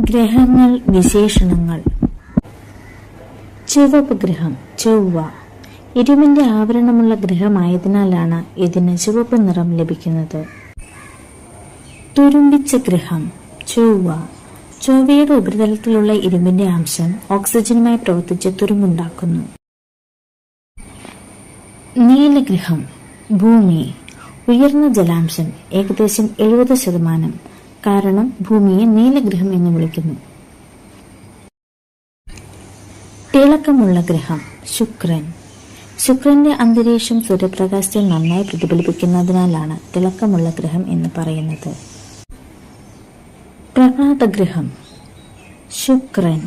ഗ്രഹങ്ങൾ വിശേഷണങ്ങൾ. ചുവപ്പ് ഗ്രഹം ചൊവ്വ ഇരുമ്പിന്റെ ആവരണമുള്ള ഗ്രഹമായതിനാലാണ് ഇതിന് ചുവപ്പ് നിറം ലഭിക്കുന്നത്. തുരുമ്പിച്ച ഗ്രഹം ചൊവ്വ ചൊവ്വയുടെ ഉപരിതലത്തിലുള്ള ഇരുമ്പിന്റെ അംശം ഓക്സിജനുമായി പ്രവർത്തിച്ച് തുരുമ്പുണ്ടാക്കുന്നു. നീലഗ്രഹം ഭൂമി ഉയർന്ന ജലാംശം ഏകദേശം 70%, കാരണം ഭൂമിയെ നീലഗ്രഹം എന്ന് വിളിക്കുന്നു. തിളക്കമുള്ള ഗ്രഹം ശുക്രൻ ശുക്രന്റെ അന്തരീക്ഷം സൂര്യപ്രകാശത്തെ നന്നായി പ്രതിഫലിപ്പിക്കുന്നതിനാലാണ് തിളക്കമുള്ള ഗ്രഹം എന്ന് പറയുന്നത്. പ്രഭാതഗ്രഹം ശുക്രൻ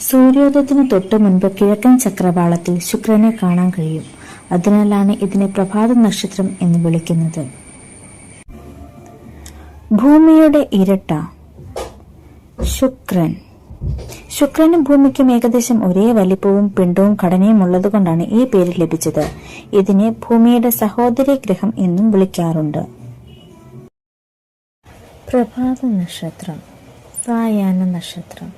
സൂര്യോദയത്തിന് തൊട്ടു മുൻപ് കിഴക്കൻ ചക്രവാളത്തിൽ ശുക്രനെ കാണാൻ കഴിയും. അതിനാലാണ് ഇതിനെ പ്രഭാത നക്ഷത്രം എന്ന് വിളിക്കുന്നത്. ഭൂമിയുടെ ഇരട്ട ശുക്രൻ ശുക്രനും ഭൂമിക്കും ഏകദേശം ഒരേ വലിപ്പവും പിണ്ഡവും ഘടനയും ഉള്ളതുകൊണ്ടാണ് ഈ പേര് ലഭിച്ചത്. ഇതിനെ ഭൂമിയുടെ സഹോദരി ഗ്രഹം എന്നും വിളിക്കാറുണ്ട്. പ്രഭാത നക്ഷത്രം സായാഹ്ന നക്ഷത്രം.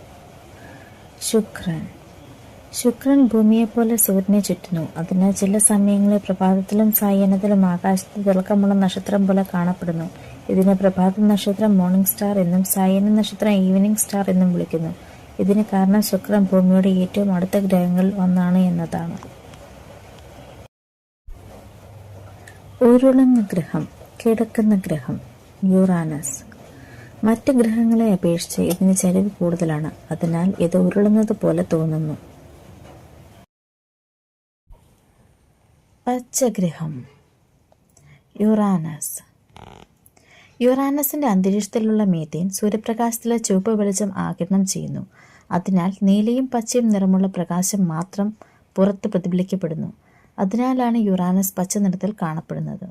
ശുക്രൻ ഭൂമിയെപ്പോലെ സൂര്യനെ ചുറ്റുന്നു. അതിനാൽ ചില സമയങ്ങളിൽ പ്രഭാതത്തിലും സായാഹ്നത്തിലും ആകാശത്ത് തിളക്കമുള്ള നക്ഷത്രം പോലെ കാണപ്പെടുന്നു. ഇതിനെ പ്രഭാത നക്ഷത്രം മോർണിംഗ് സ്റ്റാർ എന്നും സായാഹ്ന നക്ഷത്രം ഈവനിംഗ് സ്റ്റാർ എന്നും വിളിക്കുന്നു. ഇതിന് കാരണം ശുക്രൻ ഭൂമിയോട് ഏറ്റവും അടുത്ത ഗ്രഹങ്ങളിൽ ഒന്നാണ് എന്നതാണ്. ഉരുളുന്ന ഗ്രഹം കിടക്കുന്ന ഗ്രഹം യുറാനസ് മറ്റ് ഗ്രഹങ്ങളെ അപേക്ഷിച്ച് ഇതിന് ചരിവ് കൂടുതലാണ്. അതിനാൽ ഇത് ഉരുളുന്നത് പോലെ തോന്നുന്നു. പച്ചഗ്രഹം യുറാനസിന്റെ അന്തരീക്ഷത്തിലുള്ള മീഥേൻ സൂര്യപ്രകാശത്തിലെ ചുവപ്പ് വെളിച്ചം ആഗിരണം ചെയ്യുന്നു. അതിനാൽ നീലയും പച്ചയും നിറമുള്ള പ്രകാശം മാത്രം പുറത്ത് പ്രതിഫലിക്കപ്പെടുന്നു. അതിനാലാണ് യുറാനസ് പച്ച നിറത്തിൽ കാണപ്പെടുന്നത്.